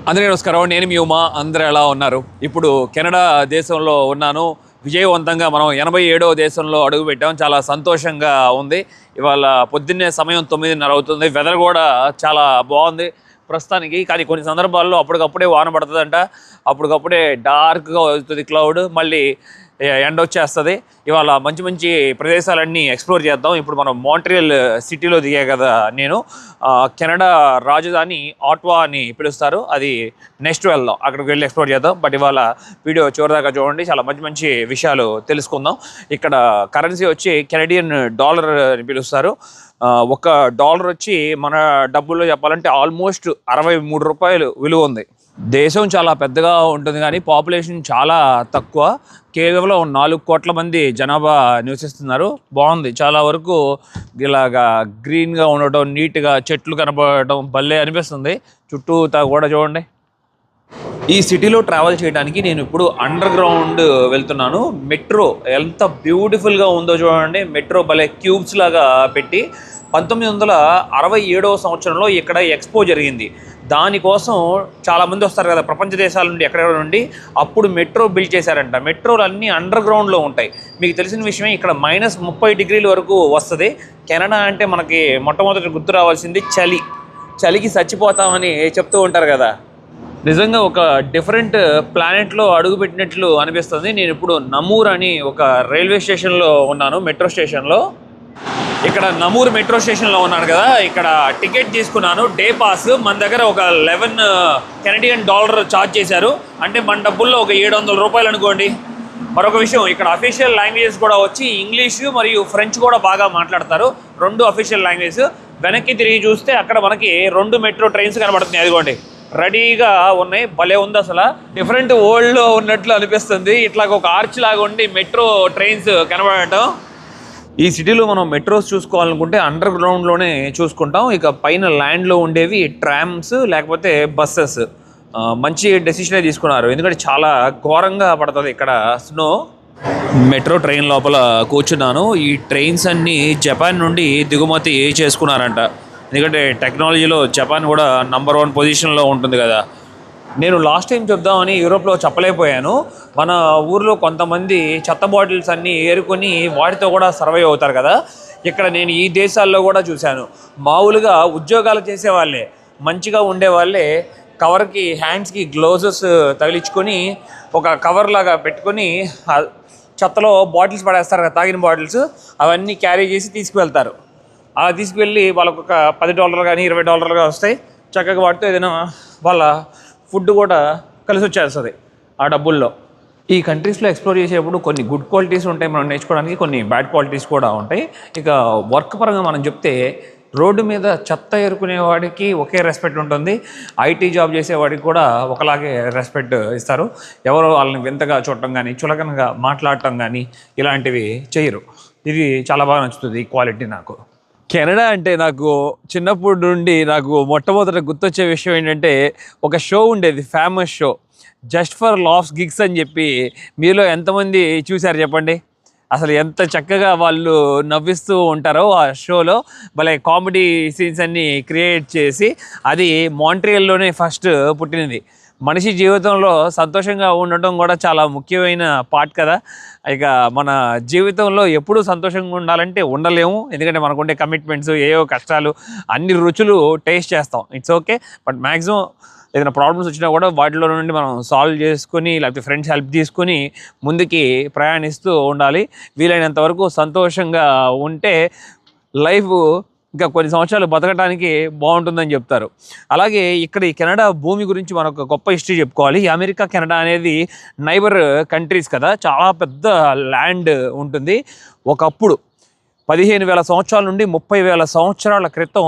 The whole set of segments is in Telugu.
అందరికీ నమస్కారం. నేను మీ ఉమా. అందరూ ఎలా ఉన్నారు? ఇప్పుడు కెనడా దేశంలో ఉన్నాను. విజయవంతంగా మనం 87వ దేశంలో అడుగుపెట్టాం. చాలా సంతోషంగా ఉంది. ఇవాళ పొద్దున్నే సమయం 9:30 అవుతుంది. వెదర్ కూడా చాలా బాగుంది ప్రస్తుతానికి. కానీ కొన్ని సందర్భాల్లో అప్పటికప్పుడే వాన పడుతుందంట, అప్పటికప్పుడే డార్క్గా అవుతుంది క్లౌడ్, మళ్ళీ ఎండ వచ్చేస్తుంది. ఇవాళ మంచి మంచి ప్రదేశాలన్నీ ఎక్స్ప్లోర్ చేద్దాం. ఇప్పుడు మనం మాంట్రియల్ సిటీలో దిగా కదా. నేను కెనడా రాజధాని ఆట్వా అని పిలుస్తారు, అది నెక్స్ట్ వెళ్దాం, అక్కడికి వెళ్ళి ఎక్స్ప్లోర్ చేద్దాం. బట్ ఇవాళ వీడియో చివరిదాకా చూడండి, చాలా మంచి మంచి విషయాలు తెలుసుకుందాం. ఇక్కడ కరెన్సీ వచ్చి కెనడియన్ డాలర్ అని పిలుస్తారు. ఒక డాలర్ వచ్చి మన డబ్బుల్లో చెప్పాలంటే ఆల్మోస్ట్ 63 రూపాయలు విలువ ఉంది. దేశం చాలా పెద్దగా ఉంటుంది కానీ పాపులేషన్ చాలా తక్కువ. కేవలం 4 కోట్ల మంది జనాభా నివసిస్తున్నారు. బాగుంది, చాలా వరకు ఇలాగా గ్రీన్గా ఉండటం, నీట్గా చెట్లు కనపడటం భలే అనిపిస్తుంది. చుట్టూతా కూడా చూడండి. ఈ సిటీలో ట్రావెల్ చేయడానికి నేను ఇప్పుడు అండర్ గ్రౌండ్ వెళ్తున్నాను. మెట్రో ఎంత బ్యూటిఫుల్గా ఉందో చూడండి. మెట్రో భలే క్యూబ్స్ లాగా పెట్టి 1967వ సంవత్సరంలో ఇక్కడ ఎక్స్పో జరిగింది. దానికోసం చాలామంది వస్తారు కదా ప్రపంచ దేశాల నుండి, ఎక్కడెక్కడ నుండి. అప్పుడు మెట్రో బిల్డ్ చేశారంట. మెట్రోలు అన్నీ అండర్ గ్రౌండ్లో ఉంటాయి. మీకు తెలిసిన విషయమే. ఇక్కడ -30 డిగ్రీల వరకు వస్తుంది. కెనడా అంటే మనకి మొట్టమొదటి గుర్తు రావాల్సింది చలి. చలికి చచ్చిపోతామని చెప్తూ ఉంటారు కదా. నిజంగా ఒక డిఫరెంట్ ప్లానెట్లో అడుగుపెట్టినట్లు అనిపిస్తుంది. నేను ఇప్పుడు నమూర్ అని ఒక రైల్వే స్టేషన్లో ఉన్నాను, మెట్రో స్టేషన్లో. ఇక్కడ నమూర్ మెట్రో స్టేషన్లో ఉన్నాను కదా. ఇక్కడ టికెట్ తీసుకున్నాను, డే పాస్. మన దగ్గర ఒక 11 కెనడియన్ డాలర్ ఛార్జ్ చేశారు. అంటే మన డబ్బుల్లో ఒక 700 రూపాయలు అనుకోండి. మరొక విషయం, ఇక్కడ అఫీషియల్ లాంగ్వేజెస్ కూడా వచ్చి ఇంగ్లీషు మరియు ఫ్రెంచ్ కూడా బాగా మాట్లాడతారు. 2 అఫీషియల్ లాంగ్వేజ్. వెనక్కి తిరిగి చూస్తే అక్కడ మనకి 2 మెట్రో ట్రైన్స్ కనబడుతున్నాయి. అదిగోండి, రెడీగా ఉన్నాయి. భలే ఉంది, అసలు డిఫరెంట్ వరల్డ్లో ఉన్నట్లు అనిపిస్తుంది. ఇట్లాగ ఒక ఆర్చ్ లాగా ఉండి మెట్రో ట్రైన్స్ కనబడటం. ఈ సిటీలో మనం మెట్రోస్ చూసుకోవాలనుకుంటే అండర్ గ్రౌండ్లోనే చూసుకుంటాం. ఇక పైన ల్యాండ్లో ఉండేవి ట్రామ్స్ లేకపోతే బస్సెస్. మంచి డెసిషనే తీసుకున్నారు, ఎందుకంటే చాలా ఘోరంగా పడుతుంది ఇక్కడ స్నో. మెట్రో ట్రైన్ లోపల కూర్చున్నాను. ఈ ట్రైన్స్ అన్నీ జపాన్ నుండి దిగుమతి చేసుకున్నారంట. ఎందుకంటే టెక్నాలజీలో జపాన్ కూడా నంబర్ 1 పొజిషన్లో ఉంటుంది కదా. నేను లాస్ట్ టైం చెప్దామని యూరోప్లో చెప్పలేకపోయాను. మన ఊర్లో కొంతమంది చెత్త బాటిల్స్ అన్నీ ఏరుకొని వాటితో కూడా సర్వైవ్ అవుతారు కదా. ఇక్కడ నేను ఈ దేశాల్లో కూడా చూశాను. మామూలుగా ఉద్యోగాలు చేసేవాళ్ళే, మంచిగా ఉండేవాళ్ళే కవర్కి, హ్యాండ్స్కి గ్లౌజెస్ తగిలించుకొని ఒక కవర్ లాగా పెట్టుకొని చెత్తలో బాటిల్స్ పడేస్తారు కదా, తాగిన బాటిల్స్. అవన్నీ క్యారీ చేసి తీసుకువెళ్తారు. అలా తీసుకువెళ్ళి వాళ్ళకు ఒక $10 కానీ $20 కానీ వస్తాయి. చక్కగా వాటితో ఏదైనా వాళ్ళ ఫుడ్ కూడా కలిసి వచ్చేస్తుంది ఆ డబ్బుల్లో. ఈ కంట్రీస్లో ఎక్స్ప్లోర్ చేసేప్పుడు కొన్ని గుడ్ క్వాలిటీస్ ఉంటాయి మనం నేర్చుకోవడానికి, కొన్ని బ్యాడ్ క్వాలిటీస్ కూడా ఉంటాయి. ఇక వర్క్ పరంగా మనం చెప్తే, రోడ్డు మీద చెత్త ఏరుకునే వాడికి ఒకే రెస్పెక్ట్ ఉంటుంది. ఐటీ జాబ్ చేసేవాడికి కూడా ఒకలాగే రెస్పెక్ట్ ఇస్తారు. ఎవరో వాళ్ళని వింతగా చూడటం కానీ, చులకనగా మాట్లాడటం కానీ ఇలాంటివి చేయరు. ఇది చాలా బాగా నచ్చుతుంది, ఈ క్వాలిటీ నాకు. కెనడా అంటే నాకు చిన్నప్పటి నుండి నాకు మొట్టమొదట గుర్తొచ్చే విషయం ఏంటంటే, ఒక షో ఉండేది, famous show, just for laughs gigs అని చెప్పి. మీలో ఎంతమంది చూశారు చెప్పండి? అసలు ఎంత చక్కగా వాళ్ళు నవ్విస్తూ ఉంటారో ఆ షోలో. భలే కామెడీ సీన్స్ అన్నీ క్రియేట్ చేసి, అది మాంట్రియల్లోనే ఫస్ట్ పుట్టినది. మనిషి జీవితంలో సంతోషంగా ఉండటం కూడా చాలా ముఖ్యమైన పార్ట్ కదా. ఇక మన జీవితంలో ఎప్పుడూ సంతోషంగా ఉండాలంటే ఉండలేము, ఎందుకంటే మనకుండే కమిట్మెంట్స్, ఏవో కష్టాలు, అన్ని రుచులు టేస్ట్ చేస్తాం. It's okay. బట్ మ్యాక్సిమం ఏదైనా ప్రాబ్లమ్స్ వచ్చినా కూడా వాటిలో నుండి మనం సాల్వ్ చేసుకుని, లేకపోతే ఫ్రెండ్స్ హెల్ప్ తీసుకుని ముందుకి ప్రయాణిస్తూ ఉండాలి. వీలైనంత వరకు సంతోషంగా ఉంటే లైఫ్ ఇంకా కొన్ని సంవత్సరాలు బతకడానికి బాగుంటుందని చెప్తారు. అలాగే ఇక్కడ ఈ కెనడా భూమి గురించి మనకు గొప్ప హిస్టరీ చెప్పుకోవాలి. ఈ అమెరికా, కెనడా అనేది నైబర్ కంట్రీస్ కదా, చాలా పెద్ద ల్యాండ్ ఉంటుంది. ఒకప్పుడు 15,000 సంవత్సరాల నుండి 30,000 సంవత్సరాల క్రితం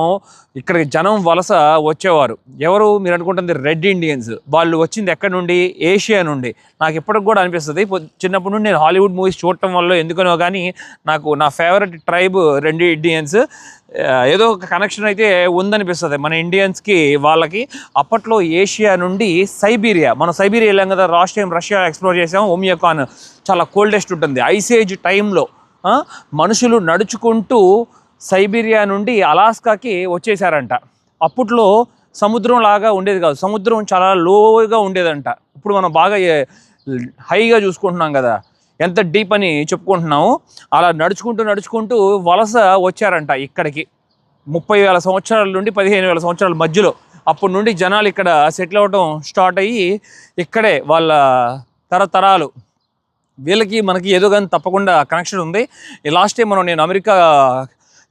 ఇక్కడికి జనం వలస వచ్చేవారు. ఎవరు మీరు అనుకుంటుంది? Red Indians. వాళ్ళు వచ్చింది ఎక్కడి నుండి? ఏషియా నుండి. నాకు ఇప్పటికి కూడా అనిపిస్తుంది, చిన్నప్పటి నుండి నేను హాలీవుడ్ మూవీస్ చూడటం వల్ల ఎందుకనో కానీ నాకు నా ఫేవరెట్ ట్రైబ్ రెడ్ ఇండియన్స్. ఏదో ఒక కనెక్షన్ అయితే ఉందనిపిస్తుంది మన ఇండియన్స్కి వాళ్ళకి. అప్పట్లో ఏషియా నుండి సైబీరియా, మనం సైబీరియా వెళ్ళాం కదా, లాస్ట్ టైం రష్యా ఎక్స్ప్లోర్ చేసాం. ఓమియాకాన్ చాలా కోల్డెస్ట్ ఉంటుంది. ఐసేజ్ టైంలో మనుషులు నడుచుకుంటూ సైబీరియా నుండి అలాస్కాకి వచ్చేసారంట. అప్పట్లో సముద్రం లాగా ఉండేది కాదు. సముద్రం చాలా లోగా ఉండేదంట. ఇప్పుడు మనం బాగా హైగా చూసుకుంటున్నాం కదా, ఎంత డీప్ అని చెప్పుకుంటున్నాము. అలా నడుచుకుంటూ వలస వచ్చారంట ఇక్కడికి 30,000 సంవత్సరాల నుండి 15,000 సంవత్సరాల మధ్యలో. అప్పటి నుండి జనాలు ఇక్కడ సెటిల్ అవ్వడం స్టార్ట్ అయ్యి ఇక్కడే వాళ్ళ తరతరాలు. వీళ్ళకి మనకి ఏదో కానీ తప్పకుండా కనెక్షన్ ఉంది. లాస్ట్ టైం నేను అమెరికా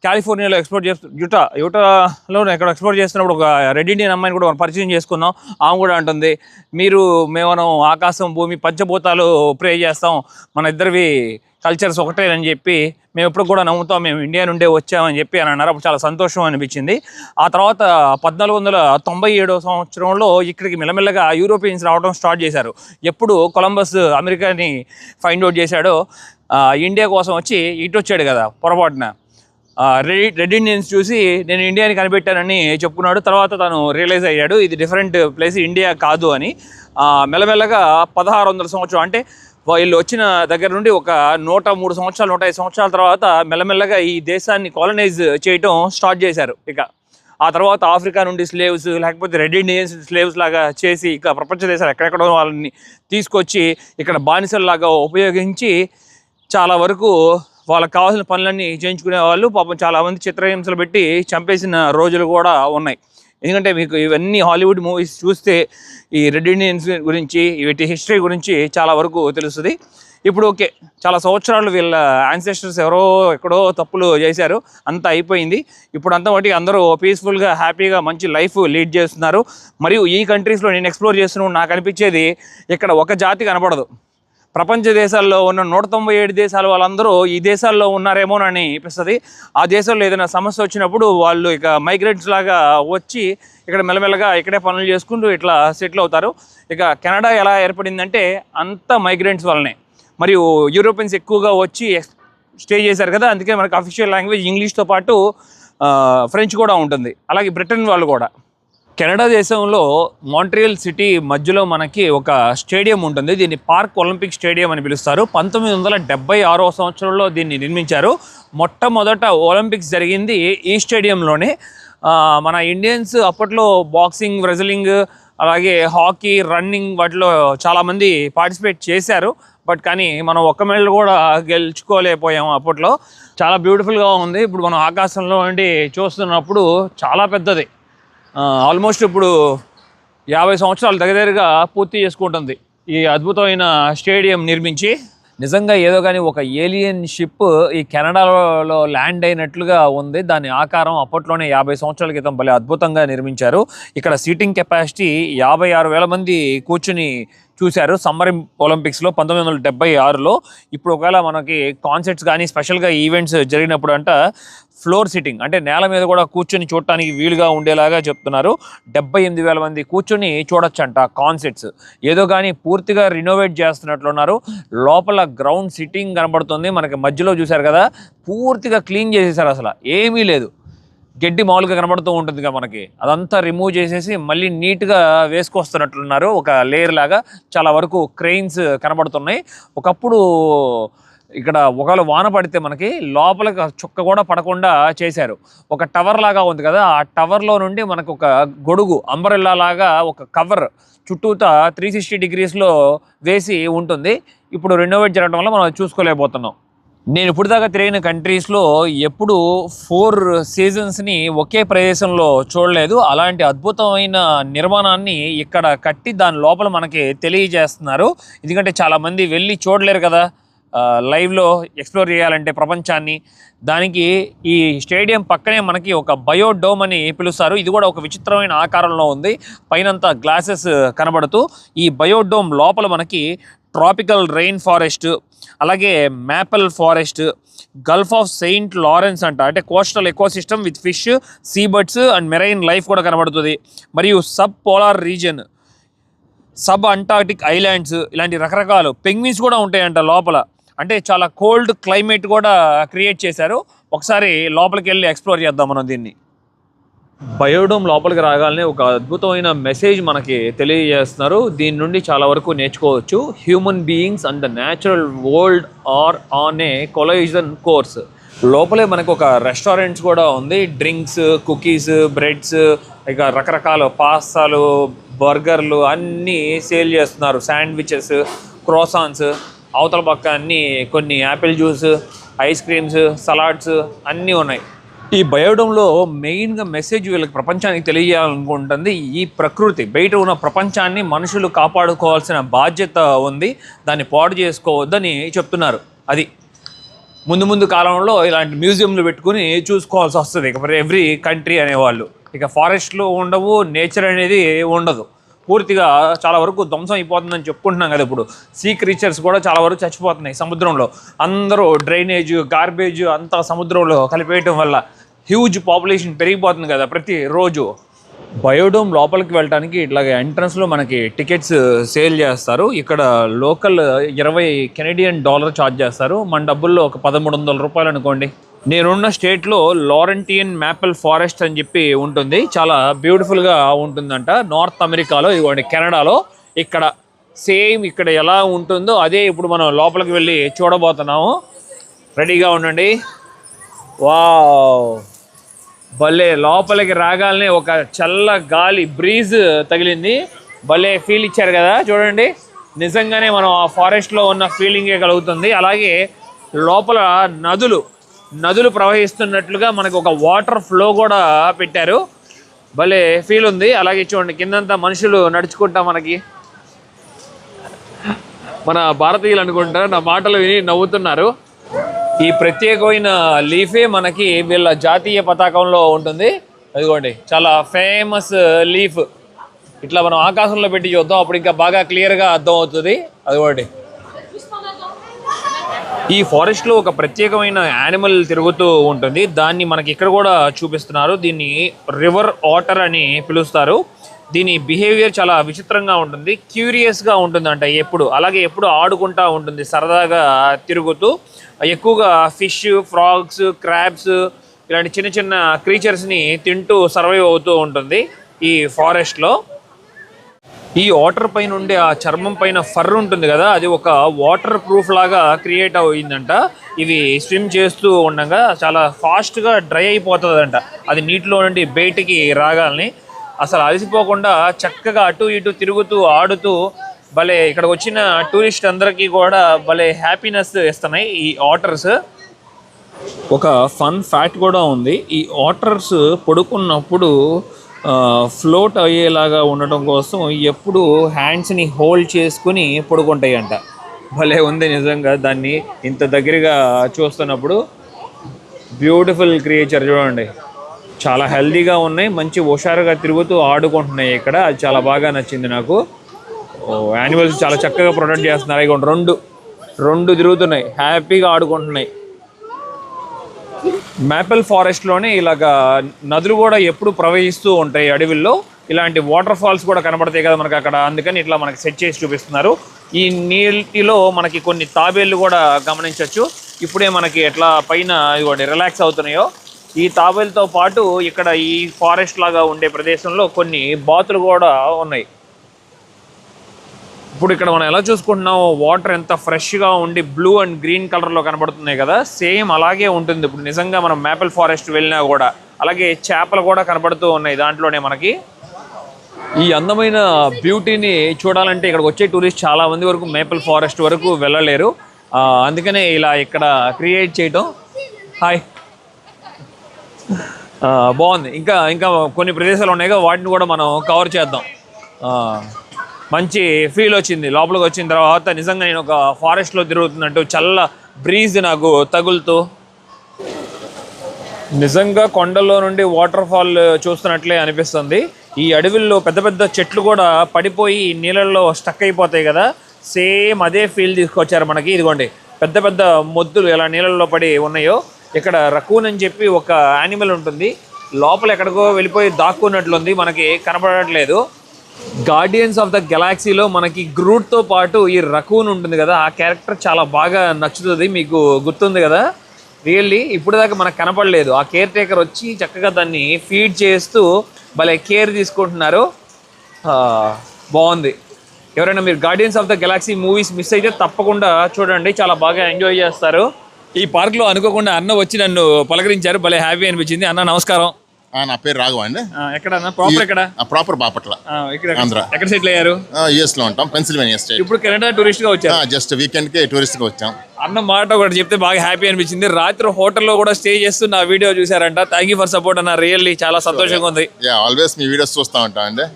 కాలిఫోర్నియాలో ఎక్స్ప్లోర్ యూటాలో ఎక్కడ ఎక్స్ప్లోర్ చేస్తున్నప్పుడు ఒక రెడ్ ఇండియన్ అమ్మాయిని కూడా మనం పరిచయం చేసుకున్నాం. ఆమె కూడా అంటుంది, మేము ఆకాశం భూమి పంచభూతాలు ప్రే చేస్తాం, మన ఇద్దరివి కల్చర్స్ ఒకటేనని చెప్పి మేము ఎప్పుడు కూడా నమ్ముతాం, మేము ఇండియా నుండే వచ్చామని చెప్పి అని అన్నారు. అప్పుడు చాలా సంతోషం అనిపించింది. ఆ తర్వాత 1497 సంవత్సరంలో ఇక్కడికి మెల్లమెల్లగా యూరోపియన్స్ రావడం స్టార్ట్ చేశారు. ఎప్పుడు కొలంబస్ అమెరికాని ఫైండ్ అవుట్ చేశాడో ఇండియా కోసం వచ్చి ఇటు వచ్చాడు కదా పొరపాటున, రెడ్ ఇండియన్స్ చూసి నేను ఇండియాని కనిపెట్టానని చెప్పుకున్నాడు. తర్వాత తను రియలైజ్ అయ్యాడు ఇది డిఫరెంట్ ప్లేస్, ఇండియా కాదు అని. మెల్లమెల్లగా 1600 సంవత్సరం అంటే వీళ్ళు వచ్చిన దగ్గర నుండి ఒక 103 సంవత్సరాలు 105 సంవత్సరాల తర్వాత మెల్లమెల్లగా ఈ దేశాన్ని కాలనైజ్ చేయటం స్టార్ట్ చేశారు. ఇక ఆ తర్వాత ఆఫ్రికా నుండి స్లేవ్స్, లేకపోతే రెడ్ ఇండియన్స్ స్లేవ్స్ లాగా చేసి ఇక ప్రపంచ దేశాలు ఎక్కడెక్కడో వాళ్ళని తీసుకొచ్చి ఇక్కడ బానిసల్లాగా ఉపయోగించి చాలా వరకు వాళ్ళకి కావాల్సిన పనులన్నీ చేయించుకునే వాళ్ళు. పాపం చాలామంది చిత్రహింసలు పెట్టి చంపేసిన రోజులు కూడా ఉన్నాయి. ఎందుకంటే మీకు ఇవన్నీ హాలీవుడ్ మూవీస్ చూస్తే ఈ రెడ్ ఇండియన్స్ గురించి, వీటి హిస్టరీ గురించి చాలా వరకు తెలుస్తుంది. ఇప్పుడు ఓకే, చాలా సంవత్సరాలు వీళ్ళ యాన్సెస్టర్స్ ఎవరో ఎక్కడో తప్పులు చేశారు, అంతా అయిపోయింది. ఇప్పుడు అంతా బట్టి అందరూ పీస్ఫుల్గా హ్యాపీగా మంచి లైఫ్ లీడ్ చేస్తున్నారు. మరియు ఈ కంట్రీస్లో నేను ఎక్స్ప్లోర్ చేస్తున్నాను, నాకు అనిపించేది ఇక్కడ ఒక జాతి కనపడదు. ప్రపంచ దేశాల్లో ఉన్న 197 దేశాల వాళ్ళందరూ ఈ దేశాల్లో ఉన్నారేమోనని అనిపిస్తుంది. ఆ దేశంలో ఏదైనా సమస్య వచ్చినప్పుడు వాళ్ళు ఇక మైగ్రెంట్స్ లాగా వచ్చి ఇక్కడ మెల్లమెల్లగా ఇక్కడే పనులు చేసుకుంటూ ఇట్లా సెటిల్ అవుతారు. ఇక కెనడా ఎలా ఏర్పడిందంటే అంత మైగ్రెంట్స్ వల్లనే. మరియు యూరోపియన్స్ ఎక్కువగా వచ్చి స్టే చేశారు కదా, అందుకే మనకు అఫీషియల్ లాంగ్వేజ్ ఇంగ్లీష్తో పాటు ఫ్రెంచ్ కూడా ఉంటుంది. అలాగే బ్రిటన్ వాళ్ళు కూడా. కెనడా దేశంలో మాంట్రియల్ సిటీ మధ్యలో మనకి ఒక స్టేడియం ఉంటుంది. దీన్ని పార్క్ ఒలింపిక్ స్టేడియం అని పిలుస్తారు. 1976 సంవత్సరంలో దీన్ని నిర్మించారు. మొట్టమొదట ఒలింపిక్స్ జరిగింది ఈ స్టేడియంలోనే. మన ఇండియన్స్ అప్పట్లో బాక్సింగ్, రెజ్లింగ్, అలాగే హాకీ, రన్నింగ్ వాటిలో చాలామంది పార్టిసిపేట్ చేశారు. బట్ కానీ మనం ఒక్క మెడల్ కూడా గెలుచుకోలేకపోయాము అప్పట్లో. చాలా బ్యూటిఫుల్గా ఉంది. ఇప్పుడు మనం ఆకాశంలో నుండి చూస్తున్నప్పుడు చాలా పెద్దది. ఆల్మోస్ట్ ఇప్పుడు 50 సంవత్సరాలు దగ్గరగా పూర్తి చేసుకుంటుంది ఈ అద్భుతమైన స్టేడియం నిర్మించి. నిజంగా ఏదో కానీ ఒక ఏలియన్ షిప్ ఈ కెనడాలో ల్యాండ్ అయినట్లుగా ఉంది. దాని ఆకారం అప్పట్లోనే 50 సంవత్సరాల క్రితం భలే అద్భుతంగా నిర్మించారు. ఇక్కడ సీటింగ్ కెపాసిటీ 56,000 మంది కూర్చుని చూశారు సమ్మర్ ఒలింపిక్స్లో 1976లో. ఇప్పుడు ఒకవేళ మనకి కాన్సర్ట్స్ కానీ స్పెషల్గా ఈవెంట్స్ జరిగినప్పుడు అంట ఫ్లోర్ సిట్టింగ్ అంటే నేల మీద కూడా కూర్చొని చూడటానికి వీలుగా ఉండేలాగా చెప్తున్నారు. 78,000 మంది కూర్చొని చూడొచ్చంట కాన్సర్ట్స్. ఏదో కానీ పూర్తిగా రినోవేట్ చేస్తున్నట్లున్నారు. లోపల గ్రౌండ్ సిట్టింగ్ కనబడుతుంది మనకి. మధ్యలో చూశారు కదా, పూర్తిగా క్లీన్ చేసేసారు, అసలు ఏమీ లేదు. గడ్డి మామూలుగా కనబడుతూ ఉంటుంది కదా మనకి, అదంతా రిమూవ్ చేసేసి మళ్ళీ నీట్గా వేసుకొస్తున్నట్లున్నారు ఒక లేయర్ లాగా. చాలా వరకు క్రెయిన్స్ కనబడుతున్నాయి. ఒకప్పుడు ఇక్కడ ఒకవేళ వాన పడితే మనకి లోపలికి చుక్క కూడా పడకుండా చేశారు. ఒక టవర్ లాగా ఉంది కదా, ఆ టవర్లో నుండి మనకు ఒక గొడుగు అంబరెల్లా లాగా ఒక కవర్ చుట్టూతా 360 డిగ్రీస్లో వేసి ఉంటుంది. ఇప్పుడు రెనోవేట్ జరగడం వల్ల మనం చూసుకోలేకపోతున్నాం. నేను ఇప్పుడు దాకా తిరిగిన కంట్రీస్లో ఎప్పుడు 4 సీజన్స్ని ఒకే ప్రదేశంలో చూడలేదు. అలాంటి అద్భుతమైన నిర్మాణాన్ని ఇక్కడ కట్టి దాని లోపల మనకి తెలియజేస్తున్నారు. ఎందుకంటే చాలామంది వెళ్ళి చూడలేరు కదా లైవ్లో ఎక్స్ప్లోర్ చేయాలంటే ప్రపంచాన్ని. దానికి ఈ స్టేడియం పక్కనే మనకి ఒక బయోడోమ్ అని పిలుస్తారు. ఇది కూడా ఒక విచిత్రమైన ఆకారంలో ఉంది. పైనంతా గ్లాసెస్ కనబడుతూ ఈ బయోడోమ్ లోపల మనకి ట్రాపికల్ రెయిన్ ఫారెస్ట్, అలాగే maple forest, Gulf of Saint Lawrence అంట, అంటే coastal ecosystem with fish, sea birds and marine life కూడా కనబడుతుంది. మరియు sub polar region, sub Antarctic islands, ఇలాంటి రకరకాలు పెంగ్విన్స్ కూడా ఉంటాయంట లోపల. అంటే చాలా కోల్డ్ క్లైమేట్ కూడా క్రియేట్ చేశారు. ఒకసారి లోపలికి వెళ్ళి ఎక్స్ప్లోర్ చేద్దాం మనం దీన్ని. బయోడోమ్ లోపలికి రాగానే ఒక అద్భుతమైన మెసేజ్ మనకి తెలియజేస్తున్నారు. దీని నుండి చాలా వరకు నేర్చుకోవచ్చు. Human beings and the natural world are on a collision course. లోపలే మనకు ఒక రెస్టారెంట్స్ కూడా ఉంది. డ్రింక్స్, కుకీస్, బ్రెడ్స్, ఇక రకరకాల పాస్తాలు, బర్గర్లు అన్నీ సేల్ చేస్తున్నారు. శాండ్విచెస్, క్రోసాన్స్, అవతల పక్క అన్నీ కొన్ని Apple juice, ice creams, salads అన్నీ ఉన్నాయి. ఈ బయోడోమ్లో మెయిన్గా మెసేజ్ వీళ్ళకి ప్రపంచానికి తెలియాలనుకుంటుంది, ఈ ప్రకృతి బయట ఉన్న ప్రపంచాన్ని మనుషులు కాపాడుకోవాల్సిన బాధ్యత ఉంది, దాన్ని పాడు చేసుకోవద్దని చెప్తున్నారు. అది ముందు ముందు కాలంలో ఇలాంటి మ్యూజియంలు పెట్టుకుని చూసుకోవాల్సి వస్తుంది ఇక ఎవ్రీ కంట్రీ అనేవాళ్ళు. ఇక ఫారెస్ట్లో ఉండవు, నేచర్ అనేది ఉండదు, పూర్తిగా చాలా వరకు ధ్వంసం అయిపోతుందని చెప్పుకుంటున్నాం కదా. ఇప్పుడు సీ క్రీచర్స్ కూడా చాలా వరకు చచ్చిపోతున్నాయి సముద్రంలో. అందరూ డ్రైనేజ్, గార్బేజ్ అంతా సముద్రంలో కలిపేయటం వల్ల హ్యూజ్ పాపులేషన్ పెరిగిపోతుంది కదా ప్రతి రోజు. బయోడోమ్ లోపలికి వెళ్ళడానికి ఇట్లాగే ఎంట్రన్స్లో మనకి టికెట్స్ సేల్ చేస్తారు. ఇక్కడ లోకల్ $20 కెనడియన్ ఛార్జ్ చేస్తారు. మన డబ్బుల్లో ఒక $1,300 అనుకోండి. నేనున్న స్టేట్లో లారెంటియన్ మ్యాపిల్ ఫారెస్ట్ అని చెప్పి ఉంటుంది, చాలా బ్యూటిఫుల్గా ఉంటుందంట. నార్త్ అమెరికాలో, ఇదిగోండి కెనడాలో ఇక్కడ సేమ్ ఇక్కడ ఎలా ఉంటుందో అదే ఇప్పుడు మనం లోపలికి వెళ్ళి చూడబోతున్నాము. రెడీగా ఉండండి. వావ్, భలే లోపలికి రాగానే ఒక చల్ల గాలి బ్రీజ్ తగిలింది, భలే ఫీల్ ఇచ్చారు కదా చూడండి. నిజంగానే మనం ఆ ఫారెస్ట్లో ఉన్న ఫీలింగే కలుగుతుంది. అలాగే లోపల నదులు ప్రవహిస్తున్నట్లుగా మనకు ఒక వాటర్ ఫ్లో కూడా పెట్టారు, భలే ఫీల్ ఉంది. అలాగే చూడండి కిందంతా మనుషులు నడుచుకుంటా, మనకి మన భారతీయులు అనుకుంటా నా మాటలు విని నవ్వుతున్నారు. ఈ ప్రత్యేకమైన లీఫే మనకి వీళ్ళ జాతీయ పతాకంలో ఉంటుంది. అదిగోండి చాలా ఫేమస్ లీఫ్. ఇట్లా మనం ఆకాశంలో పెట్టి చూద్దాం, అప్పుడు ఇంకా బాగా క్లియర్గా అర్థం అవుతుంది. అదిగోండి ఈ ఫారెస్ట్లో ఒక ప్రత్యేకమైన యానిమల్ తిరుగుతూ ఉంటుంది, దాన్ని మనకి ఇక్కడ కూడా చూపిస్తున్నారు. దీన్ని రివర్ ఆటర్ అని పిలుస్తారు. దీని బిహేవియర్ చాలా విచిత్రంగా ఉంటుంది, క్యూరియస్గా ఉంటుందంట ఎప్పుడు. అలాగే ఎప్పుడు ఆడుకుంటూ ఉంటుంది, సరదాగా తిరుగుతూ. ఎక్కువగా ఫిష్, ఫ్రాగ్స్, క్రాబ్స్ ఇలాంటి చిన్న చిన్న క్రీచర్స్ని తింటూ సర్వైవ్ అవుతూ ఉంటుంది ఈ ఫారెస్ట్లో. ఈ వాటర్ పైన ఉండే ఆ చర్మం పైన ఫర్ ఉంటుంది కదా, అది ఒక వాటర్ ప్రూఫ్ లాగా క్రియేట్ అయిందంట. ఇవి స్విమ్ చేస్తూ ఉండగా చాలా ఫాస్ట్గా డ్రై అయిపోతుందంట, అది నీటిలో నుండి బయటికి రాగాలని. అసలు అలసిపోకుండా చక్కగా అటు ఇటు తిరుగుతూ ఆడుతూ భలే ఇక్కడికి వచ్చిన టూరిస్ట్ అందరికీ కూడా భలే హ్యాపీనెస్ ఇస్తున్నాయి ఈ ఆటర్స్. ఒక ఫన్ ఫ్యాక్ట్ కూడా ఉంది, ఈ ఆటర్స్ పడుకున్నప్పుడు ఫ్లోట్ అయ్యేలాగా ఉండటం కోసం ఎప్పుడు హ్యాండ్స్ని హోల్డ్ చేసుకుని పడుకుంటాయి అంట. భలే ఉంది నిజంగా, దాన్ని ఇంత దగ్గరగా చూస్తున్నప్పుడు. బ్యూటిఫుల్ క్రియేచర్ చూడండి, చాలా హెల్దీగా ఉన్నాయి, మంచి హుషారుగా తిరుగుతూ ఆడుకుంటున్నాయి ఇక్కడ. అది చాలా బాగా నచ్చింది నాకు. యానిమల్స్ చాలా చక్కగా ప్రొటెక్ట్ చేస్తున్నారు. ఇక రెండు తిరుగుతున్నాయి, హ్యాపీగా ఆడుకుంటున్నాయి. మ్యాపిల్ ఫారెస్ట్లోనే ఇలాగా నదులు కూడా ఎప్పుడు ప్రవహిస్తూ ఉంటాయి అడవిల్లో. ఇలాంటి వాటర్ ఫాల్స్ కూడా కనబడతాయి కదా మనకు అక్కడ, అందుకని ఇట్లా మనకి సెట్ చేసి చూపిస్తున్నారు. ఈ నీటిలో మనకి కొన్ని తాబేళ్ళు కూడా గమనించవచ్చు. ఇప్పుడే మనకి ఎట్లా పైన ఇదిగోండి రిలాక్స్ అవుతున్నాయో, ఈ తాబేలతో పాటు ఇక్కడ ఈ ఫారెస్ట్ లాగా ఉండే ప్రదేశంలో కొన్ని బాతులు కూడా ఉన్నాయి. ఇప్పుడు ఇక్కడ మనం ఎలా చూసుకుంటున్నాం, వాటర్ ఎంత ఫ్రెష్గా ఉండి బ్లూ అండ్ గ్రీన్ కలర్లో కనబడుతున్నాయి కదా, సేమ్ అలాగే ఉంటుంది ఇప్పుడు నిజంగా మనం మ్యాపిల్ ఫారెస్ట్ వెళ్ళినా కూడా. అలాగే చేపలు కూడా కనబడుతూ ఉన్నాయి దాంట్లోనే మనకి. ఈ అందమైన బ్యూటీని చూడాలంటే ఇక్కడికి వచ్చే టూరిస్ట్ చాలా మంది వరకు మ్యాపిల్ ఫారెస్ట్ వరకు వెళ్ళలేరు, అందుకనే ఇలా ఇక్కడ క్రియేట్ చేయటం. హాయ్, బాగుంది. ఇంకా కొన్ని ప్రదేశాలు ఉన్నాయి కదా, వాటిని కూడా మనం కవర్ చేద్దాం. మంచి ఫీల్ వచ్చింది లోపలికి వచ్చిన తర్వాత. నిజంగా నేను ఒక ఫారెస్ట్లో తిరుగుతున్నట్టు చల్ల బ్రీజ్ నాకు తగులుతూ, నిజంగా కొండల్లో నుండి వాటర్ ఫాల్ చూస్తున్నట్లే అనిపిస్తుంది. ఈ అడవుల్లో పెద్ద పెద్ద చెట్లు కూడా పడిపోయి నీళ్ళల్లో స్టక్ అయిపోతాయి కదా, సేమ్ అదే ఫీల్ తీసుకొచ్చారు మనకి. ఇదిగోండి పెద్ద పెద్ద మొద్దులు ఎలా నీళ్ళల్లో పడి ఉన్నాయో. ఇక్కడ రకూన్ అని చెప్పి ఒక యానిమల్ ఉంటుంది, లోపల ఎక్కడికో వెళ్ళిపోయి దాక్కున్నట్లుంది, మనకి కనపడట్లేదు. గార్డియన్స్ ఆఫ్ ద గెలాక్సీలో మనకి గ్రూట్తో పాటు ఈ రకూన్ ఉంటుంది కదా, ఆ క్యారెక్టర్ చాలా బాగా నచ్చుతుంది, మీకు గుర్తుంది కదా. రియల్లీ ఇప్పుడు దాకా మనకు కనపడలేదు. ఆ కేర్ టేకర్ వచ్చి చక్కగా దాన్ని ఫీడ్ చేస్తూ భలే కేర్ తీసుకుంటున్నారు. బాగుంది. ఎవరైనా మీరు guardians of the Galaxy movies miss అయితే తప్పకుండా చూడండి, చాలా బాగా ఎంజాయ్ చేస్తారు. ఈ పార్క్లో అనుకోకుండా అన్న వచ్చి నన్ను పలకరించారు, భలే హ్యాపీ అనిపించింది. అన్న నమస్కారం. నా పేరు రాఘవ అండి. ఎక్కడన్నా ప్రాపర్ ఎక్కడ? ప్రాపర్ బాపట్ల, ఆంధ్ర. ఎక్కడ సెటిల్ అయ్యారు? యుఎస్ లో ఉంటాం, పెన్సిల్వేనియా స్టేట్. ఇప్పుడు కెనడా టూరిస్ట్ గా వచ్చారు? జస్ట్ వీకెండ్ కి టూరిస్ట్ గా వచ్చాం. అన్న మాట ఒకటి చెప్తే బాగా హ్యాపీ అనిపించింది. రాత్రి హోటల్లో కూడా స్టే చేస్తూ నా వీడియో చూసారంట. థ్యాంక్ యూ ఫర్ సపోర్ట్ అన్న, రియల్లీ చాలా సంతోషంగా ఉంది. ఆల్వేస్ మీ వీడియోస్ చూస్తూ ఉంటాం అండి.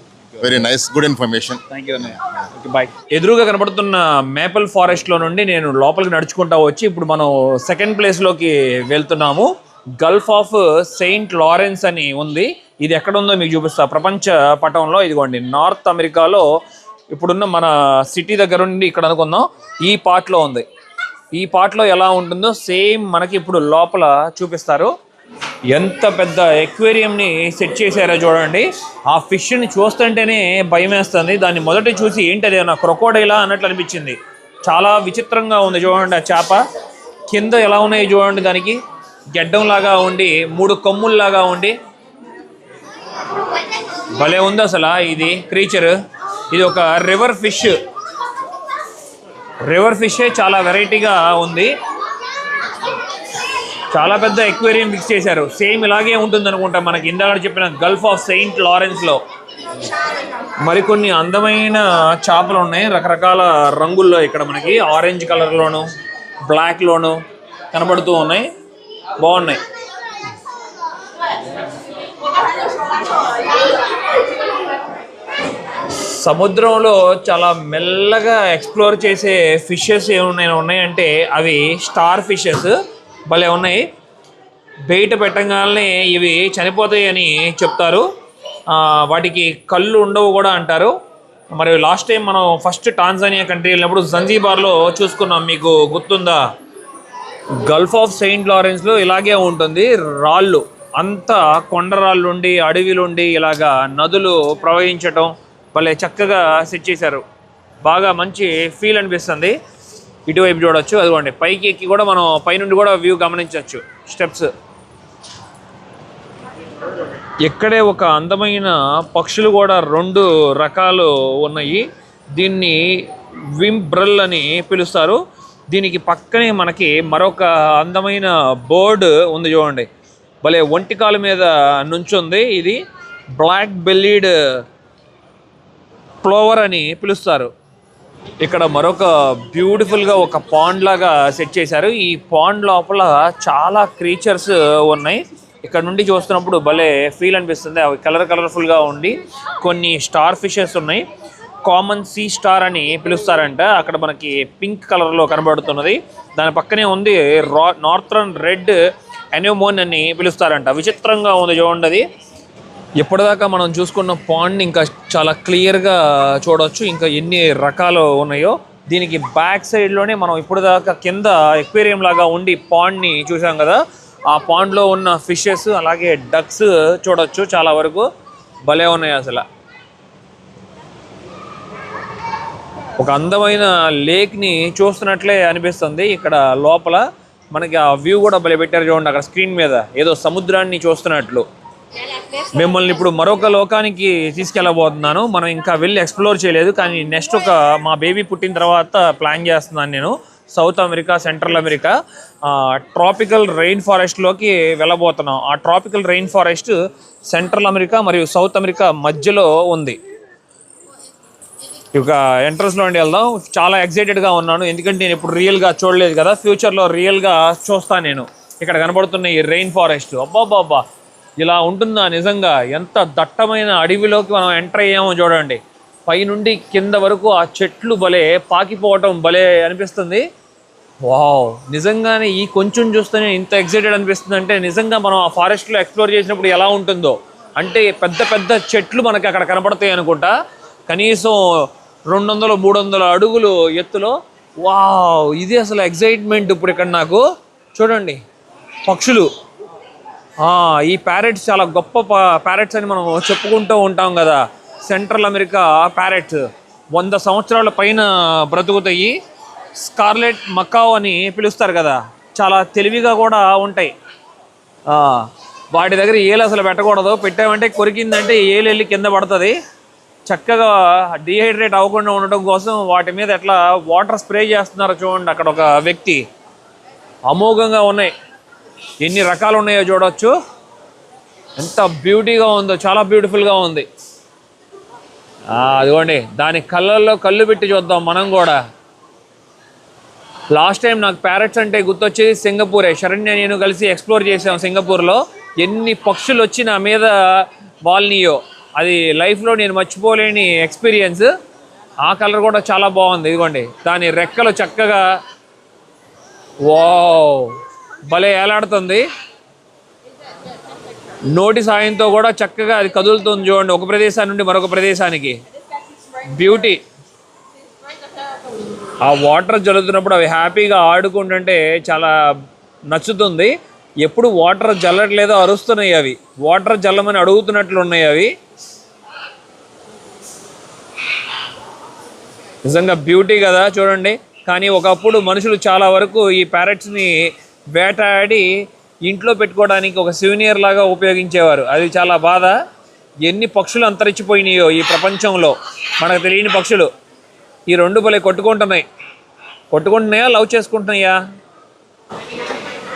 Very nice, good information. Thank you అన్నయ్య. Okay, bye. ఎదురుగా కనబడుతున్న మేపల్ ఫారెస్ట్ లో నుండి నేను లోపలికి నడుచుకుంటా వచ్చి ఇప్పుడు మనం సెకండ్ ప్లేస్ లోకి వెళ్తున్నాము. గల్ఫ్ ఆఫ్ సెయింట్ లారెన్స్ అని ఉంది. ఇది ఎక్కడ ఉందో మీకు చూపిస్తా. ప్రపంచ పటంలో ఇదిగోండి, నార్త్ అమెరికాలో ఇప్పుడున్న మన సిటీ దగ్గర నుండి ఇక్కడ అనుకుందాం ఈ పార్ట్లో ఉంది. ఈ పార్ట్లో ఎలా ఉంటుందో సేమ్ మనకి ఇప్పుడు లోపల చూపిస్తారు. ఎంత పెద్ద ఎక్వేరియంని సెట్ చేశారో చూడండి. ఆ ఫిష్ని చూస్తుంటేనే భయం వేస్తుంది. దాన్ని మొదట చూసి ఏంటది నా క్రొకోడైలా అన్నట్లు అనిపించింది. చాలా విచిత్రంగా ఉంది చూడండి. ఆ చేప కింద ఎలా ఉన్నాయి చూడండి. దానికి గెడ్డంలాగా ఉండి 3 కొమ్ముల్లాగా ఉండి భలే ఉంది అసలు ఇది క్రీచర్. ఇది ఒక రివర్ ఫిషే, చాలా వెరైటీగా ఉంది. చాలా పెద్ద ఎక్వేరియం ఫిక్స్ చేశారు. సేమ్ ఇలాగే ఉంటుంది అనుకుంటా మనకి ఇందాక చెప్పిన గల్ఫ్ ఆఫ్ సెయింట్ లారెన్స్లో. మరికొన్ని అందమైన చేపలు ఉన్నాయి రకరకాల రంగుల్లో. ఇక్కడ మనకి ఆరెంజ్ కలర్లోను బ్లాక్లోను కనబడుతూ ఉన్నాయి. బాగున్నాయి. సముద్రంలో చాలా మెల్లగా ఎక్స్ప్లోర్ చేసే ఫిషెస్ ఏమైనా ఉన్నాయంటే అవి స్టార్ ఫిషెస్. భలే ఉన్నాయి. బయట పెట్టగానే ఇవి చనిపోతాయి అని చెప్తారు. వాటికి కళ్ళు ఉండవు కూడా అంటారు. మరి లాస్ట్ టైం మనం ఫస్ట్ టాంజానియా కంట్రీ వెళ్ళినప్పుడు జంజీబార్లో చూసుకున్నాం, మీకు గుర్తుందా? గల్ఫ్ ఆఫ్ సెయింట్ లారెన్స్లో ఇలాగే ఉంటుంది. రాళ్ళు అంతా కొండరాళ్ళు ఉండి అడవిలుండి ఇలాగా నదులు ప్రవహించటం భలే చక్కగా సెట్ చేశారు. బాగా మంచి ఫీల్ అనిపిస్తుంది. ఇటువైపు చూడవచ్చు, అదిగోండి పైకి ఎక్కి కూడా మనం పైనుండి కూడా వ్యూ గమనించవచ్చు. స్టెప్స్ ఇక్కడే ఒక అందమైన పక్షులు కూడా 2 రకాలు ఉన్నాయి. దీన్ని వింబ్రల్ అని పిలుస్తారు. దీనికి పక్కనే మనకి మరొక అందమైన బర్డ్ ఉంది చూడండి. భలే ఒంటికాల మీద నుంచుంది. ఇది బ్లాక్ బెల్లీడ్ ప్లోవర్ అని పిలుస్తారు. ఇక్కడ మరొక బ్యూటిఫుల్గా ఒక పాండ్ లాగా సెట్ చేశారు. ఈ పాండ్ లోపల చాలా క్రీచర్స్ ఉన్నాయి. ఇక్కడ నుండి చూస్తున్నప్పుడు భలే ఫీల్ అనిపిస్తుంది. అవి కలర్ఫుల్గా ఉండి కొన్ని స్టార్ ఫిషెస్ ఉన్నాయి. కామన్ సీ స్టార్ అని పిలుస్తారంట. అక్కడ మనకి పింక్ కలర్లో కనబడుతున్నది. దాని పక్కనే ఉంది నార్థరన్ రెడ్ ఎనోమోన్ అని పిలుస్తారంట. విచిత్రంగా ఉంది చూడండి. అది ఎప్పటిదాకా మనం చూసుకున్న పాండ్ ఇంకా చాలా క్లియర్గా చూడవచ్చు. ఇంకా ఎన్ని రకాలు ఉన్నాయో. దీనికి బ్యాక్ సైడ్లోనే మనం ఇప్పటిదాకా కింద ఎక్వేరియం లాగా ఉండి పాండ్ని చూసాం కదా. ఆ పాండ్లో ఉన్న ఫిషెస్ అలాగే డక్స్ చూడవచ్చు. చాలా వరకు భలే ఉన్నాయి. అసలు ఒక అందమైన లేక్ని చూస్తున్నట్లే అనిపిస్తుంది. ఇక్కడ లోపల మనకి ఆ వ్యూ కూడా భలే పెట్టారు చూడండి. అక్కడ స్క్రీన్ మీద ఏదో సముద్రాన్ని చూస్తున్నట్లు. మిమ్మల్ని ఇప్పుడు మరొక లోకానికి తీసుకెళ్ళబోతున్నాను. మనం ఇంకా వెళ్ళి ఎక్స్ప్లోర్ చేయలేదు, కానీ నెక్స్ట్ మా బేబీ పుట్టిన తర్వాత ప్లాన్ చేస్తున్నాను నేను. South America, Central America tropical rain ఫారెస్ట్లోకి వెళ్ళబోతున్నాం. ఆ tropical rain forest Central America మరియు సౌత్ అమెరికా మధ్యలో ఉంది. ఇక ఎంట్రన్స్లో ఉండి వెళ్దాం. చాలా ఎక్సైటెడ్గా ఉన్నాను, ఎందుకంటే నేను ఇప్పుడు రియల్గా చూడలేదు కదా. ఫ్యూచర్లో రియల్గా చూస్తాను నేను. ఇక్కడ కనబడుతున్న ఈ రెయిన్ ఫారెస్ట్ అబ్బాబ్బాబ్బా, ఇలా ఉంటుందా నిజంగా? ఎంత దట్టమైన అడవిలోకి మనం ఎంటర్ అయ్యామో చూడండి. పైనుండి కింద వరకు ఆ చెట్లు భలే పాకిపోవటం భలే అనిపిస్తుంది. వావ్, నిజంగానే ఈ కొంచెం చూస్తేనే ఇంత ఎక్సైటెడ్ అనిపిస్తుంది. అంటే నిజంగా మనం ఆ ఫారెస్ట్లో ఎక్స్ప్లోర్ చేసినప్పుడు ఎలా ఉంటుందో. అంటే పెద్ద పెద్ద చెట్లు మనకి అక్కడ కనపడతాయి అనుకుంటా. కనీసం 200-300 అడుగులు ఎత్తులో. వావ్, ఇది అసలు ఎక్సైట్మెంట్ ఇప్పుడు ఇక్కడ నాకు. చూడండి పక్షులు. ఈ ప్యారెట్స్ చాలా గొప్ప ప్యారెట్స్ అని మనం చెప్పుకుంటూ ఉంటాం కదా. సెంట్రల్ అమెరికా ప్యారెట్స్ 100 సంవత్సరాల పైన బ్రతుకుతాయి. స్కార్లెట్ మకావ్ అని పిలుస్తారు కదా. చాలా తెలివిగా కూడా ఉంటాయి. వాటి దగ్గర ఏలు అసలు పెట్టకూడదు. పెట్టామంటే కొరికిందంటే ఏలు వెళ్ళి కింద పడుతుంది. చక్కగా డీహైడ్రేట్ అవ్వకుండా ఉండటం కోసం వాటి మీద ఎట్లా వాటర్ స్ప్రే చేస్తున్నారో చూడండి. అక్కడ ఒక వ్యక్తి. అమోఘంగా ఉన్నాయి. ఎన్ని రకాలు ఉన్నాయో చూడవచ్చు. ఎంత బ్యూటీగా ఉందో, చాలా బ్యూటిఫుల్గా ఉంది. అదిగోండి, దాని కళ్ళల్లో కళ్ళు పెట్టి చూద్దాం మనం కూడా. లాస్ట్ టైం నాకు ప్యారెట్స్ అంటే గుర్తొచ్చేది సింగపూరే. శరణ్య నేను కలిసి ఎక్స్ప్లోర్ చేసాం సింగపూర్లో. ఎన్ని పక్షులు వచ్చి నా మీద వాల్నియో, అది లైఫ్లో నేను మర్చిపోలేని ఎక్స్పీరియన్స్. ఆ కలర్ కూడా చాలా బాగుంది. ఇదిగోండి, దాని రెక్కలు చక్కగా వావ్ భలే ఏలాడుతుంది. నోటి సాయంతో కూడా చక్కగా అది కదులుతుంది చూడండి, ఒక ప్రదేశాన్ని నుండి మరొక ప్రదేశానికి. బ్యూటీ. ఆ వాటర్ జల్లుతున్నప్పుడు అవి హ్యాపీగా ఆడుకుంటుంటే చాలా నచ్చుతుంది. ఎప్పుడు వాటర్ జల్లట్లేదో అరుస్తున్నాయి అవి, వాటర్ జల్లమని అడుగుతున్నట్లు ఉన్నాయి అవి. నిజంగా బ్యూటీ కదా చూడండి. కానీ ఒకప్పుడు మనుషులు చాలా వరకు ఈ ప్యారెట్స్ని వేటాడి ఇంట్లో పెట్టుకోవడానికి ఒక సివినియర్ లాగా ఉపయోగించేవారు. అది చాలా బాధ. ఎన్ని పక్షులు అంతరించిపోయినాయో ఈ ప్రపంచంలో, మనకు తెలియని పక్షులు. ఈ రెండు భలే కొట్టుకుంటున్నాయా లవ్ చేసుకుంటున్నాయా?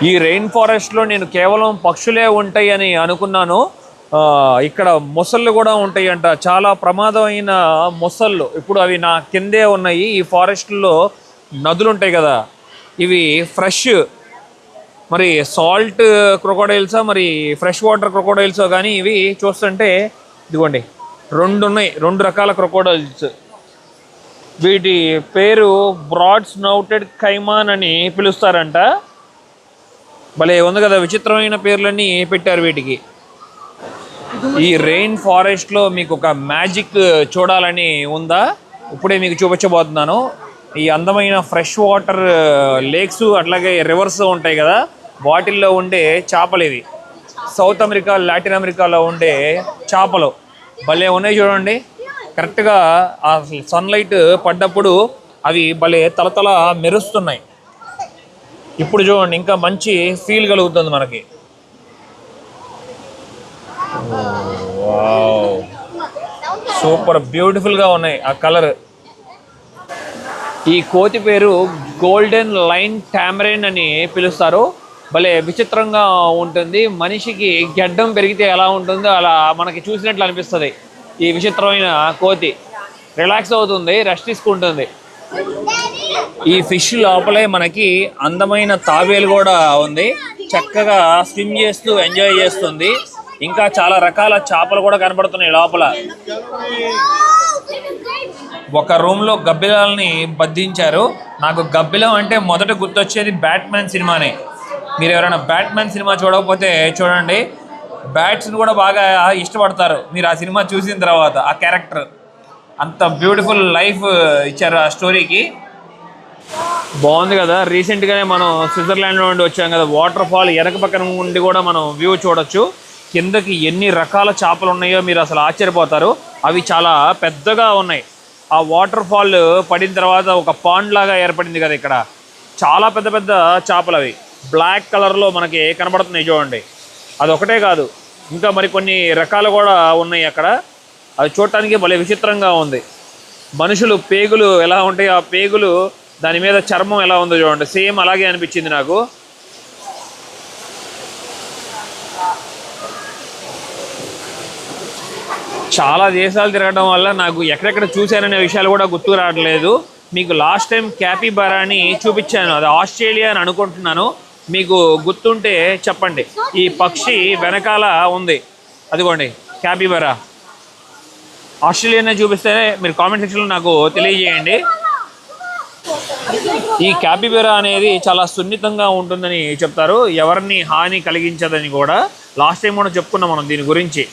ఈ రెయిన్ ఫారెస్ట్లో నేను కేవలం పక్షులే ఉంటాయి అని అనుకున్నాను. ఇక్కడ మొసళ్ళు కూడా ఉంటాయి అంట, చాలా ప్రమాదమైన మొసళ్ళు. ఇప్పుడు అవి నా కిందే ఉన్నాయి. ఈ ఫారెస్ట్లో నదులు ఉంటాయి కదా, ఇవి ఫ్రెష్, మరి సాల్ట్ క్రొకోడైల్సా మరి ఫ్రెష్ వాటర్ క్రొకోడైల్సో కానీ ఇవి చూస్తుంటే ఇదిగోండి రెండు రకాల క్రొకోడైల్స్. వీటి పేరు బ్రాడ్ స్నౌటెడ్ కైమాన్ అని పిలుస్తారంట. భలే ఉంది కదా, విచిత్రమైన పేర్లన్నీ పెట్టారు వీటికి. ఈ రెయిన్ ఫారెస్ట్లో మీకు ఒక మ్యాజిక్ చూడాలని ఉందా? ఇప్పుడే మీకు చూపించబోతున్నాను. ఈ అందమైన ఫ్రెష్ వాటర్ లేక్స్ అట్లాగే రివర్స్ ఉంటాయి కదా, వాటిల్లో ఉండే చేపలు ఇవి. సౌత్ అమెరికా, లాటిన్ అమెరికాలో ఉండే చేపలు భలే ఉన్నాయి చూడండి. కరెక్ట్గా ఆ సన్లైట్ పడ్డప్పుడు అవి భలే తలతల మెరుస్తున్నాయి. ఇప్పుడు చూడండి, ఇంకా మంచి ఫీల్ కలుగుతుంది మనకి. వావ్, సూపర్ బ్యూటిఫుల్గా ఉన్నాయి ఆ కలర్. ఈ కోతి పేరు గోల్డెన్ లైన్ టామరైన్ అని పిలుస్తారు. భలే విచిత్రంగా ఉంటుంది. మనిషికి గడ్డం పెరిగితే ఎలా ఉంటుందో అలా మనకి చూసినట్లు అనిపిస్తుంది. ఈ విచిత్రమైన కోతి రిలాక్స్ అవుతుంది, రెస్ట్ తీసుకుంటుంది. ఈ ఫిష్ లోపలే మనకి అందమైన తాబేలు కూడా ఉంది, చక్కగా స్విమ్ చేస్తూ ఎంజాయ్ చేస్తుంది. ఇంకా చాలా రకాల చేపలు కూడా కనబడుతున్నాయి లోపల. ఒక రూమ్లో గబ్బిలాలని బంధించారు. నాకు గబ్బిలం అంటే మొదట గుర్తొచ్చేది బ్యాట్మ్యాన్ సినిమానే. మీరు ఎవరైనా బ్యాట్మ్యాన్ సినిమా చూడకపోతే చూడండి, బ్యాట్స్ని కూడా బాగా ఇష్టపడతారు మీరు ఆ సినిమా చూసిన తర్వాత. ఆ క్యారెక్టర్ అంత బ్యూటిఫుల్ లైఫ్ ఇచ్చారు ఆ స్టోరీకి. బాగుంది కదా. రీసెంట్గానే మనం స్విట్జర్లాండ్లో నుండి వచ్చాం కదా, వాటర్ ఫాల్ వెనక పక్కన ఉండి కూడా మనం వ్యూ చూడొచ్చు. కిందకి ఎన్ని రకాల చేపలు ఉన్నాయో మీరు అసలు ఆశ్చర్యపోతారు. అవి చాలా పెద్దగా ఉన్నాయి. ఆ వాటర్ ఫాల్ పడిన తర్వాత ఒక పాండ్ లాగా ఏర్పడింది కదా ఇక్కడ, చాలా పెద్ద పెద్ద చేపలు. అవి బ్లాక్ కలర్లో మనకి కనబడుతున్నాయి చూడండి. అదొకటే కాదు, ఇంకా మరికొన్ని రకాలు కూడా ఉన్నాయి అక్కడ. అది చూడటానికి భలే విచిత్రంగా ఉంది. మనుషులు పేగులు ఎలా ఉంటాయి, ఆ పేగులు దాని మీద చర్మం ఎలా ఉందో చూడండి, సేమ్ అలాగే అనిపించింది నాకు. చాలా దేశాలు తిరగడం వల్ల నాకు ఎక్కడెక్కడ చూశాననే విషయాలు కూడా గుర్తుకు రావట్లేదు. మీకు లాస్ట్ టైం క్యాపిబారాని చూపించాను, అది ఆస్ట్రేలియా అని అనుకుంటున్నాను. మీకు గుర్తుంటే చెప్పండి. ఈ పక్షి వెనకాల ఉంది, అదిగోండి క్యాపిబారా. ఆస్ట్రేలియానే చూపిస్తే మీరు కామెంట్ సెక్షన్లో నాకు తెలియజేయండి. ఈ క్యాపిబారా అనేది చాలా సున్నితంగా ఉంటుందని చెప్తారు, ఎవరిని హాని కలిగించదని కూడా. లాస్ట్ టైం కూడా చెప్పుకున్నాం మనం దీని గురించి.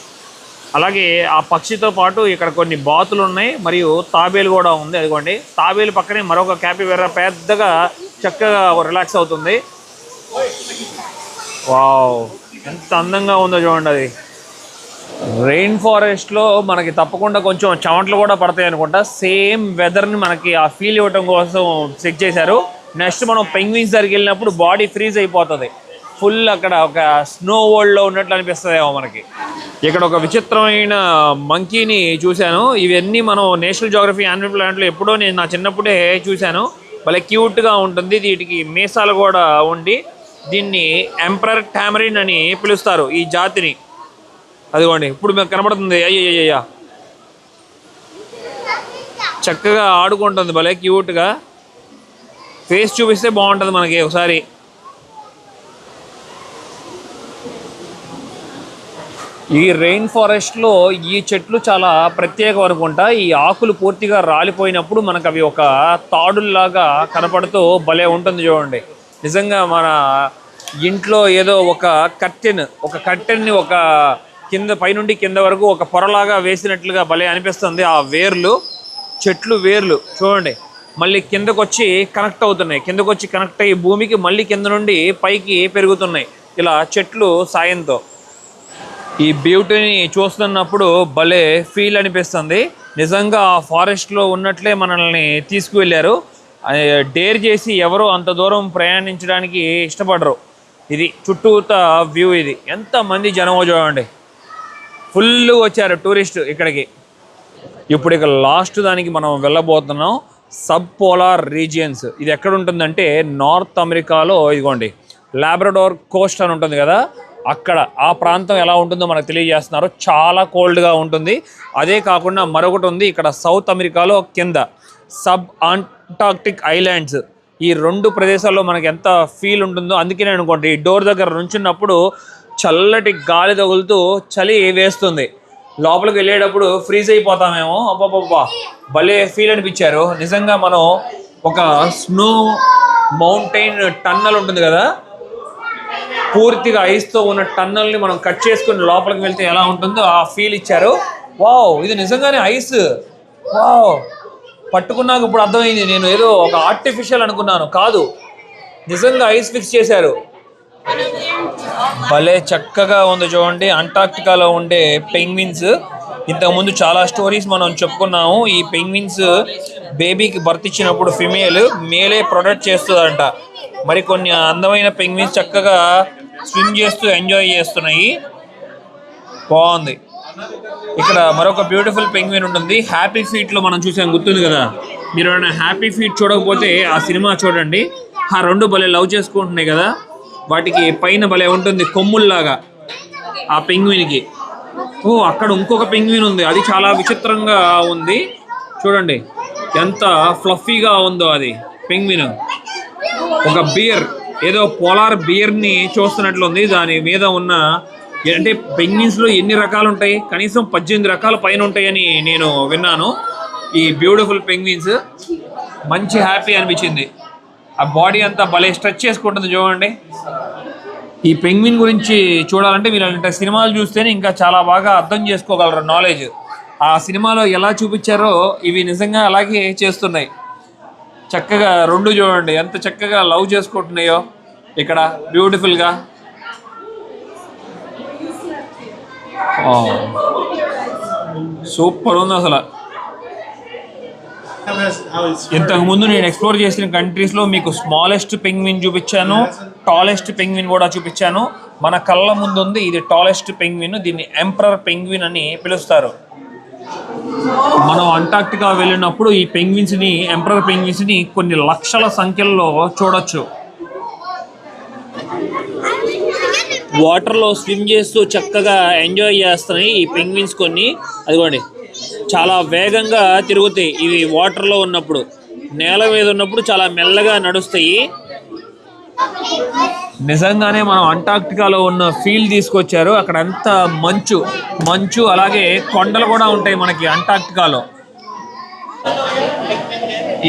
అలాగే ఆ పక్షితో పాటు ఇక్కడ కొన్ని బాతులు ఉన్నాయి, మరియు తాబేలు కూడా ఉంది. అదిగోండి తాబేలు పక్కనే మరొక క్యాపిబారా పెద్దగా చక్కగా రిలాక్స్ అవుతుంది. వావ్, ఎంత అందంగా ఉందో చూడండి. అది రెయిన్ ఫారెస్ట్లో మనకి తప్పకుండా కొంచెం చెమటలు కూడా పడతాయి అనుకుంటా. సేమ్ వెదర్ని మనకి ఆ ఫీల్ ఇవ్వటం కోసం సెట్ చేశారు. నెక్స్ట్ మనం పెంగ్విన్స్ దగ్గరికి వెళ్ళినప్పుడు బాడీ ఫ్రీజ్ అయిపోతుంది ఫుల్. అక్కడ ఒక స్నో వరల్డ్లో ఉన్నట్లు అనిపిస్తుందేమో మనకి. ఇక్కడ ఒక విచిత్రమైన మంకీని చూశాను. ఇవన్నీ మనం నేషనల్ జియోగ్రఫీ యాన్యువల్ ప్లాంట్లో ఎప్పుడో నేను నా చిన్నప్పుడే చూశాను. భలే క్యూట్గా ఉంటుంది. వీటికి మీసాలు కూడా ఉండి దీన్ని ఎంపరర్ టామరిన్ అని పిలుస్తారు ఈ జాతిని. అదిగోండి ఇప్పుడు మీకు కనబడుతుంది. అయ్యయ్యయ్యా చక్కగా ఆడుకుంటుంది, భలే క్యూట్గా. ఫేస్ చూపిస్తే బాగుంటుంది మనకి ఒకసారి. ఈ రెయిన్ ఫారెస్ట్లో ఈ చెట్లు చాలా ప్రత్యేకం అనుకుంటా. ఈ ఆకులు పూర్తిగా రాలిపోయినప్పుడు మనకు అవి ఒక తాడుల్లాగా కనపడుతూ భలే ఉంటుంది చూడండి. నిజంగా మన ఇంట్లో ఏదో ఒక కర్టెన్ని ఒక కింద పైనుండి కింద వరకు ఒక పొరలాగా వేసినట్లుగా భలే అనిపిస్తుంది. ఆ చెట్లు వేర్లు చూడండి మళ్ళీ కిందకు వచ్చి కనెక్ట్ అవుతున్నాయి. కిందకు వచ్చి కనెక్ట్ అయ్యి భూమికి మళ్ళీ కింద నుండి పైకి పెరుగుతున్నాయి ఇలా చెట్లు సాయంతో. ఈ బ్యూటీని చూస్తున్నప్పుడు భలే ఫీల్ అనిపిస్తుంది. నిజంగా ఆ ఫారెస్ట్లో ఉన్నట్లే మనల్ని తీసుకువెళ్ళారు. డేర్ చేసి ఎవరు అంత దూరం ప్రయాణించడానికి ఇష్టపడరు. ఇది చుట్టూతా వ్యూ. ఇది ఎంతమంది జనం చూడండి, ఫుల్ వచ్చారు టూరిస్ట్ ఇక్కడికి. ఇప్పుడు ఇక లాస్ట్ దానికి మనం వెళ్ళబోతున్నాం, సబ్ పోలార్ రీజియన్స్. ఇది ఎక్కడ ఉంటుందంటే నార్త్ అమెరికాలో. ఇదిగోండి లాబ్రడోర్ కోస్ట్ అని ఉంటుంది కదా, అక్కడ ఆ ప్రాంతం ఎలా ఉంటుందో మనకు తెలియజేస్తున్నారు. చాలా కోల్డ్గా ఉంటుంది. అదే కాకుండా మరొకటి ఉంది ఇక్కడ సౌత్ అమెరికాలో కింద సబ్ అంటార్క్టిక్ ఐలాండ్స్. ఈ రెండు ప్రదేశాల్లో మనకి ఎంత ఫీల్ ఉంటుందో. అందుకనే అనుకోండి ఈ డోర్ దగ్గర నుంచున్నప్పుడు చల్లటి గాలి తగులుతూ చలి వేస్తుంది. లోపలికి వెళ్ళేటప్పుడు ఫ్రీజ్ అయిపోతామేమో. అబ్బాబ్బా భలే ఫీల్ అనిపించారు. నిజంగా మనం ఒక స్నో మౌంటైన్ టన్నల్ ఉంటుంది కదా, పూర్తిగా ఐస్తో ఉన్న టన్నల్ని మనం కట్ చేసుకుని లోపలికి వెళ్తే ఎలా ఉంటుందో ఆ ఫీల్ ఇచ్చారు. వావ్, ఇది నిజంగానే ఐస్. వావ్, పట్టుకున్నాక ఇప్పుడు అర్థమైంది. నేను ఏదో ఒక ఆర్టిఫిషియల్ అనుకున్నాను, కాదు, నిజంగా ఐస్ ఫిక్స్ చేశారు. భలే చక్కగా ఉంది చూడండి. అంటార్క్టికాలో ఉండే పెంగ్విన్స్. ఇంతకుముందు చాలా స్టోరీస్ మనం చెప్పుకున్నాము. ఈ పెంగ్విన్స్ బేబీకి బర్త్ ఇచ్చినప్పుడు మేలే ప్రొడక్ట్ చేస్తుందంట. మరి కొన్ని అందమైన పెంగ్విన్స్ చక్కగా స్విమ్ చేస్తూ ఎంజాయ్ చేస్తున్నాయి. బాగుంది. ఇక్కడ మరొక బ్యూటిఫుల్ పెంగ్విన్ ఉంటుంది. హ్యాపీ ఫీట్లో మనం చూసాం, గుర్తుంది కదా. మీరు హ్యాపీ ఫీట్ చూడకపోతే ఆ సినిమా చూడండి. ఆ రెండు భలే లవ్ చేసుకుంటున్నాయి కదా, వాటికి పైన భలే ఉంటుంది కొమ్ముల్లాగా ఆ పెంగ్విన్కి. ఓ, అక్కడ ఇంకొక పెంగ్విన్ ఉంది, అది చాలా విచిత్రంగా ఉంది చూడండి. ఎంత ఫ్లఫీగా ఉందో అది పెంగ్విన్. ఒక బియర్, ఏదో పోలార్ బియర్ని చూస్తున్నట్లుంది. దాని మీద ఉన్న అంటే పెంగ్విన్స్లో ఎన్ని రకాలు ఉంటాయి, కనీసం 18 రకాల పైన ఉంటాయని నేను విన్నాను. ఈ బ్యూటిఫుల్ పెంగ్విన్స్ మంచి హ్యాపీ అనిపించింది. ఆ బాడీ అంతా భలే స్ట్రెచ్ చేసుకుంటుంది చూడండి. ఈ పెంగ్విన్ గురించి చూడాలంటే మీరు అంటే సినిమాలు చూస్తేనే ఇంకా చాలా బాగా అర్థం చేసుకోగలరు నాలెడ్జ్. ఆ సినిమాలో ఎలా చూపించారో ఇవి నిజంగా అలాగే చేస్తున్నాయి. చక్కగా రెండు చూడండి ఎంత చక్కగా లవ్ చేసుకుంటున్నాయో ఇక్కడ బ్యూటిఫుల్గా. సూపర్ ఉంది అసలు. ఇంతకుముందు నేను ఎక్స్ప్లోర్ చేసిన కంట్రీస్లో మీకు స్మాలెస్ట్ పెంగ్విన్ చూపించాను, టాలెస్ట్ పెంగ్విన్ కూడా చూపించాను. మన కళ్ళ ముందు ఉంది ఇది టాలెస్ట్ పెంగ్విన్. దీన్ని ఎంపరర్ పెంగ్విన్ అని పిలుస్తారు. మనం అంటార్క్టికా వెళ్ళినప్పుడు ఈ పెంగ్విన్స్ని, ఎంపరర్ పెంగ్విన్స్ని కొన్ని లక్షల సంఖ్యలో చూడొచ్చు. వాటర్లో స్విమ్ చేస్తూ చక్కగా ఎంజాయ్ చేస్తున్నాయి ఈ పెంగ్విన్స్ కొన్ని. అదిగోండి చాలా వేగంగా తిరుగుతాయి ఇవి వాటర్లో ఉన్నప్పుడు. నేల మీద ఉన్నప్పుడు చాలా మెల్లగా నడుస్తాయి. నిజంగానే మనం అంటార్క్టికాలో ఉన్న ఫీల్ తీసుకొచ్చారు. అక్కడ అంతా మంచు అలాగే కొండలు కూడా ఉంటాయి మనకి అంటార్క్టికాలో.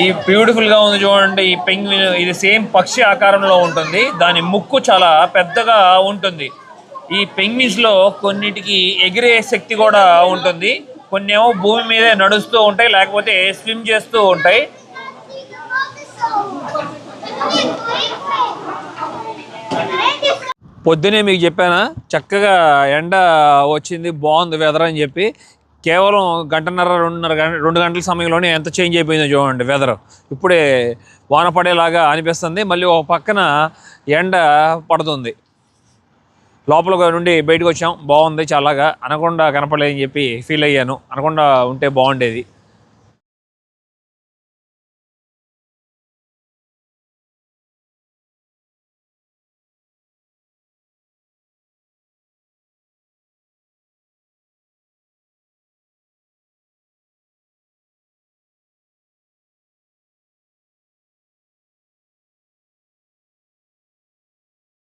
ఈ బ్యూటిఫుల్గా ఉంది చూడండి ఈ పెంగ్విన్. ఇది సేమ్ పక్షి ఆకారంలో ఉంటుంది. దాని ముక్కు చాలా పెద్దగా ఉంటుంది. ఈ పెంగ్విన్స్లో కొన్నిటికి ఎగిరే శక్తి కూడా ఉంటుంది. కొన్ని ఏమో భూమి మీదే నడుస్తూ ఉంటాయి, లేకపోతే స్విమ్ చేస్తూ ఉంటాయి. పొద్దునే మీకు చెప్పానా చక్కగా ఎండ వచ్చింది, బాగుంది వెదర్ అని చెప్పి. కేవలం గంటన్నర 2 గంటల సమయంలోనే ఎంత చేంజ్ అయిపోయిందో చూడండి వెదర్. ఇప్పుడే వాన పడేలాగా అనిపిస్తుంది, మళ్ళీ ఒక పక్కన ఎండ పడుతుంది. లోపల నుండి బయటకు వచ్చాం, బాగుంది చాలాగా. అనకొండ కనపడలేదని చెప్పి ఫీల్ అయ్యాను. అనకొండ ఉంటే బాగుండేది.